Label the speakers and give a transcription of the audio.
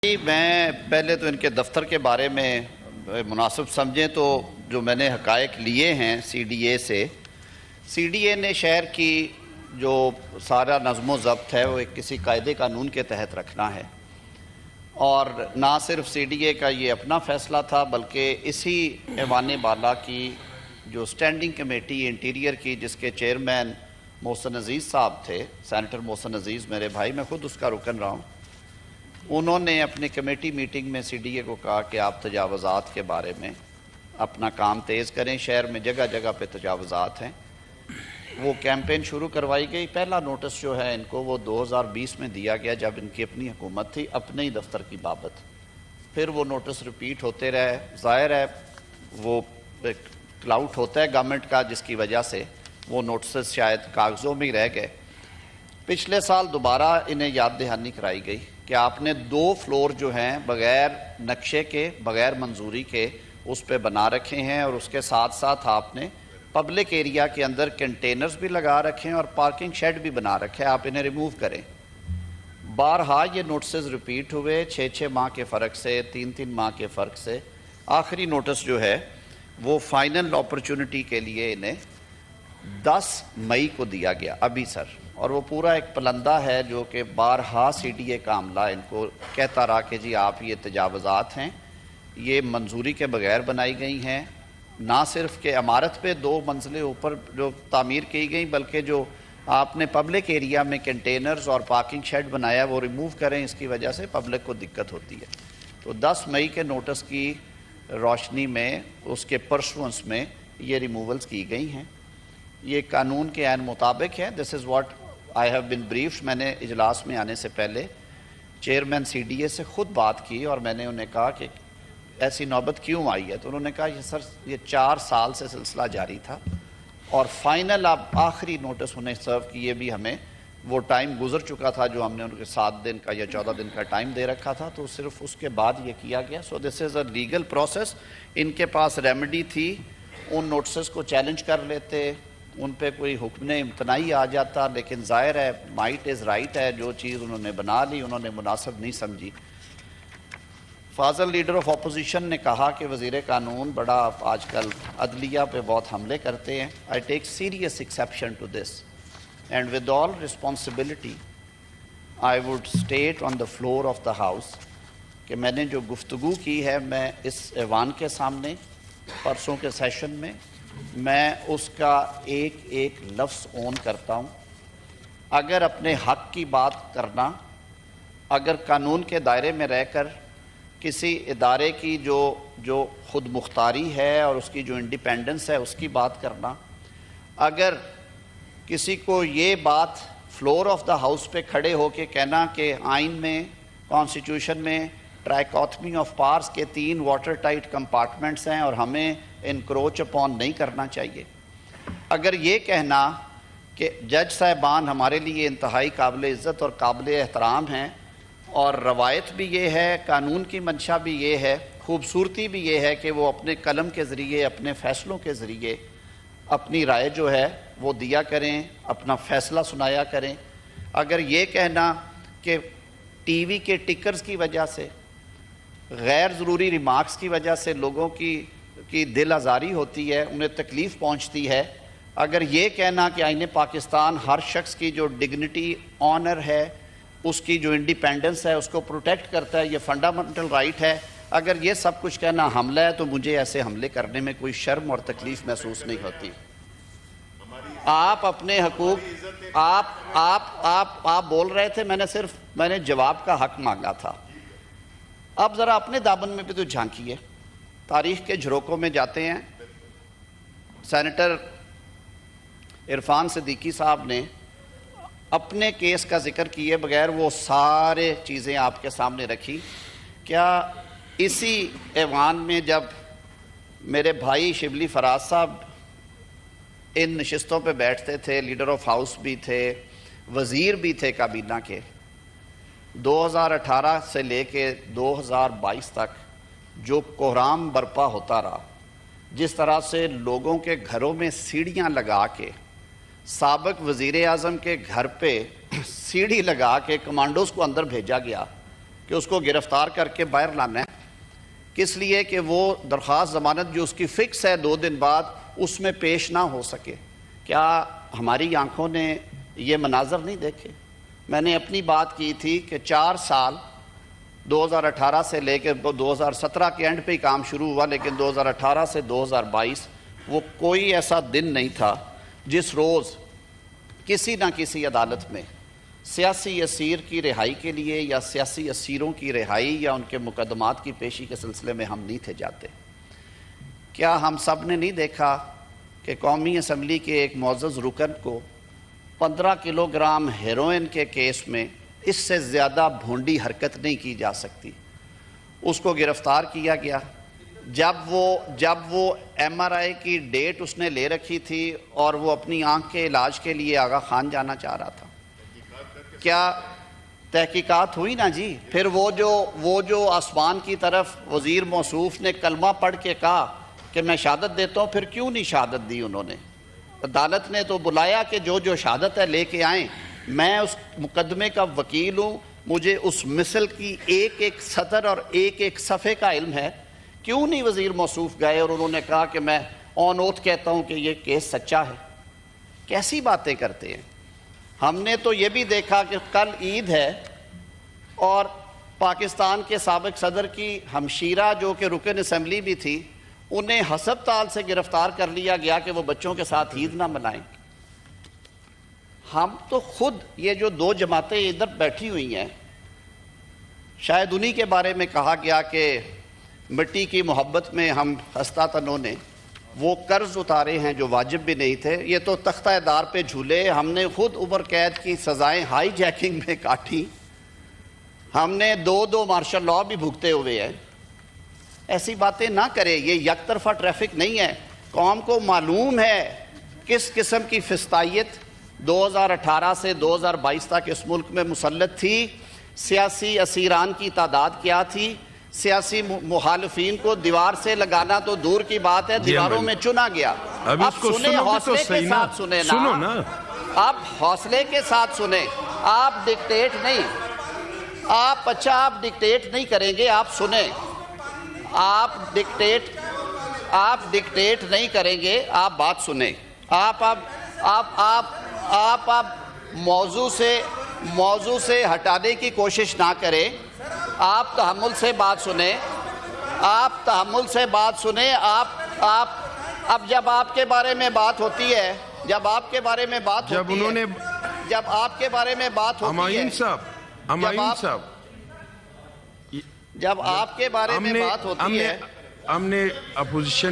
Speaker 1: میں پہلے تو ان کے دفتر کے بارے میں مناسب سمجھیں تو جو میں نے حقائق لیے ہیں سی ڈی اے سے، سی ڈی اے نے شہر کی جو سارا نظم و ضبط ہے وہ ایک کسی قاعدے قانون کے تحت رکھنا ہے، اور نہ صرف سی ڈی اے کا یہ اپنا فیصلہ تھا بلکہ اسی ایوان بالا کی جو اسٹینڈنگ کمیٹی انٹیریئر کی جس کے چیئرمین محسن عزیز صاحب تھے، سینیٹر محسن عزیز میرے بھائی، میں خود اس کا رکن رہا ہوں، انہوں نے اپنی کمیٹی میٹنگ میں سی ڈی اے کو کہا کہ آپ تجاوزات کے بارے میں اپنا کام تیز کریں، شہر میں جگہ جگہ پہ تجاوزات ہیں۔ وہ کیمپین شروع کروائی گئی۔ پہلا نوٹس جو ہے ان کو وہ 2020 میں دیا گیا جب ان کی اپنی حکومت تھی، اپنے ہی دفتر کی بابت۔ پھر وہ نوٹس ریپیٹ ہوتے رہے، ظاہر ہے وہ ایک کلاؤٹ ہوتا ہے گورنمنٹ کا جس کی وجہ سے وہ نوٹسز شاید کاغذوں میں ہی رہ گئے۔ پچھلے سال دوبارہ انہیں یاد دہانی کرائی گئی کہ آپ نے 2 فلور جو ہیں بغیر نقشے کے، بغیر منظوری کے اس پہ بنا رکھے ہیں، اور اس کے ساتھ ساتھ آپ نے پبلک ایریا کے اندر کنٹینرز بھی لگا رکھے ہیں اور پارکنگ شیڈ بھی بنا رکھے ہیں، آپ انہیں ریموو کریں۔ بارہا یہ نوٹسز ریپیٹ ہوئے 6 ماہ کے فرق سے، 3 ماہ کے فرق سے۔ آخری نوٹس جو ہے وہ فائنل اپرچونٹی کے لیے انہیں 10 مئی کو دیا گیا ابھی سر، اور وہ پورا ایک پلندہ ہے جو کہ بارہا سی ڈی اے کا عملہ ان کو کہتا رہا کہ جی آپ یہ تجاوزات ہیں، یہ منظوری کے بغیر بنائی گئی ہیں، نہ صرف کہ عمارت پہ 2 منزلیں اوپر جو تعمیر کی گئی بلکہ جو آپ نے پبلک ایریا میں کنٹینرز اور پارکنگ شیڈ بنایا وہ ریموو کریں، اس کی وجہ سے پبلک کو دقت ہوتی ہے۔ تو 10 مئی کے نوٹس کی روشنی میں اس کے پرسوانس میں یہ ریموولز کی گئی ہیں۔ یہ قانون کے عین مطابق ہے۔ This is what I have been briefed. میں نے اجلاس میں آنے سے پہلے چیئرمین سی ڈی اے سے خود بات کی اور میں نے انہیں کہا کہ ایسی نوبت کیوں آئی ہے، تو انہوں نے کہا یہ سر یہ 4 سال سے سلسلہ جاری تھا اور فائنل اب آخری نوٹس انہیں سرو کیے بھی ہمیں وہ ٹائم گزر چکا تھا جو ہم نے ان کے 7 دن کا یا 14 دن کا ٹائم دے رکھا تھا، تو صرف اس کے بعد یہ کیا گیا۔ سو دس از اے لیگل پروسیس۔ ان کے پاس ریمیڈی تھی، ان نوٹسز کو چیلنج کر لیتے، ان پہ کوئی حکم امتناعی آ جاتا، لیکن ظاہر ہے مائٹ از رائٹ ہے، جو چیز انہوں نے بنا لی انہوں نے مناسب نہیں سمجھی۔ فاضل لیڈر آف اپوزیشن نے کہا کہ وزیر قانون بڑا آج کل عدلیہ پہ بہت حملے کرتے ہیں۔ I take serious exception to this and with all responsibility I would state on the floor of the house کہ میں نے جو گفتگو کی ہے میں اس ایوان کے سامنے پرسوں کے سیشن میں اس کا ایک ایک لفظ اون کرتا ہوں۔ اگر اپنے حق کی بات کرنا، اگر قانون کے دائرے میں رہ کر کسی ادارے کی جو خود مختاری ہے اور اس کی جو انڈیپینڈنس ہے اس کی بات کرنا، اگر کسی کو یہ بات فلور آف دا ہاؤس پہ کھڑے ہو کے کہنا کہ آئین میں، کانسٹیٹیوشن میں ٹرائکوٹمی آف پاورز کے 3 واٹر ٹائٹ کمپارٹمنٹس ہیں اور ہمیں انکروچ اپون نہیں کرنا چاہیے، اگر یہ کہنا کہ جج صاحبان ہمارے لیے انتہائی قابل عزت اور قابل احترام ہیں اور روایت بھی یہ ہے، قانون کی منشا بھی یہ ہے، خوبصورتی بھی یہ ہے کہ وہ اپنے قلم کے ذریعے، اپنے فیصلوں کے ذریعے اپنی رائے جو ہے وہ دیا کریں، اپنا فیصلہ سنایا کریں، اگر یہ کہنا کہ ٹی وی کے ٹکرز کی وجہ سے، غیر ضروری ریمارکس کی وجہ سے لوگوں کی دل آزاری ہوتی ہے، انہیں تکلیف پہنچتی ہے، اگر یہ کہنا کہ آئین پاکستان ہر شخص کی جو ڈگنیٹی، آنر ہے، اس کی جو انڈیپینڈنس ہے اس کو پروٹیکٹ کرتا ہے، یہ فنڈامنٹل رائٹ ہے، اگر یہ سب کچھ کہنا حملہ ہے تو مجھے ایسے حملے کرنے میں کوئی شرم اور تکلیف محسوس نہیں ہوتی۔ آپ اپنے حقوق آپ بول رہے تھے، میں نے جواب کا حق مانگا تھا۔ اب ذرا اپنے دامن میں بھی تو جھانکیے، تاریخ کے جھروکوں میں جاتے ہیں۔ سینیٹر عرفان صدیقی صاحب نے اپنے کیس کا ذکر کیے بغیر وہ سارے چیزیں آپ کے سامنے رکھی۔ کیا اسی ایوان میں جب میرے بھائی شبلی فراز صاحب ان نشستوں پہ بیٹھتے تھے، لیڈر آف ہاؤس بھی تھے، وزیر بھی تھے کابینہ کے، 2018 سے لے کے 2022 تک جو کوہرام برپا ہوتا رہا، جس طرح سے لوگوں کے گھروں میں سیڑھیاں لگا کے، سابق وزیر اعظم کے گھر پہ سیڑھی لگا کے کمانڈوز کو اندر بھیجا گیا کہ اس کو گرفتار کر کے باہر لانا ہے، کس لیے کہ وہ درخواست ضمانت جو اس کی فکس ہے 2 دن بعد اس میں پیش نہ ہو سکے۔ کیا ہماری آنکھوں نے یہ مناظر نہیں دیکھے؟ میں نے اپنی بات کی تھی کہ 4 سال 2018 سے لے کے 2017 کے اینڈ پہ ہی کام شروع ہوا، لیکن 2018 سے 2022 وہ کوئی ایسا دن نہیں تھا جس روز کسی نہ کسی عدالت میں سیاسی اسیر کی رہائی کے لیے یا سیاسی اسیروں کی رہائی یا ان کے مقدمات کی پیشی کے سلسلے میں ہم نہیں تھے جاتے۔ کیا ہم سب نے نہیں دیکھا کہ قومی اسمبلی کے ایک معزز رکن کو 15 کلو گرام ہیروئن کے کیس میں اس سے زیادہ بھونڈی حرکت نہیں کی جا سکتی؟ اس کو گرفتار کیا گیا جب وہ ایم آر آئی کی ڈیٹ اس نے لے رکھی تھی اور وہ اپنی آنکھ کے علاج کے لیے آغا خان جانا چاہ رہا تھا۔ کیا تحقیقات ہوئی نا جی؟ پھر وہ جو آسمان کی طرف وزیر موصوف نے کلمہ پڑھ کے کہا کہ میں شہادت دیتا ہوں، پھر کیوں نہیں شہادت دی انہوں نے؟ عدالت نے تو بلایا کہ جو شہادت ہے لے کے آئیں، میں اس مقدمے کا وکیل ہوں، مجھے اس مثل کی ایک ایک سطر اور ایک ایک صفحے کا علم ہے۔ کیوں نہیں وزیر موصوف گئے اور انہوں نے کہا کہ میں آن اوتھ کہتا ہوں کہ یہ کیس سچا ہے؟ کیسی باتیں کرتے ہیں؟ ہم نے تو یہ بھی دیکھا کہ کل عید ہے اور پاکستان کے سابق صدر کی ہمشیرہ جو کہ رکن اسمبلی بھی تھی، انہیں ہسپتال سے گرفتار کر لیا گیا کہ وہ بچوں کے ساتھ عید نہ منائیں۔ ہم تو خود یہ جو 2 جماعتیں ادھر بیٹھی ہوئی ہیں، شاید انہی کے بارے میں کہا گیا کہ مٹی کی محبت میں ہم ہستا تنوں نے وہ قرض اتارے ہیں جو واجب بھی نہیں تھے۔ یہ تو تختہ دار پہ جھولے، ہم نے خود عمر قید کی سزائیں ہائی جیکنگ میں کاٹی، ہم نے 2 مارشل لاء بھی بھگتے ہوئے ہیں۔ ایسی باتیں نہ کرے، یہ یک طرفہ ٹریفک نہیں ہے۔ قوم کو معلوم ہے کس قسم کی فسطائیت 2018 سے 2022 تک اس ملک میں مسلط تھی، سیاسی اسیران کی تعداد کیا تھی، سیاسی مخالفین کو دیوار سے لگانا تو دور کی بات ہے، دیواروں میں چنا گیا۔ اب سنیں، حوصلے کے ساتھ سنیں نا، آپ حوصلے کے ساتھ سنیں، آپ ڈکٹیٹ نہیں، آپ ڈکٹیٹ نہیں کریں گے، آپ سنیں، آپ ڈکٹیٹ نہیں کریں گے، آپ بات سنیں۔ آپ موضوع سے ہٹانے کی کوشش نہ کریں، آپ تحمل سے بات سنیں، اب جب آپ کے بارے میں بات ہوتی ہے، جب آپ کے بارے میں بات ہوتی ہے،
Speaker 2: ہم نے اپوزیشن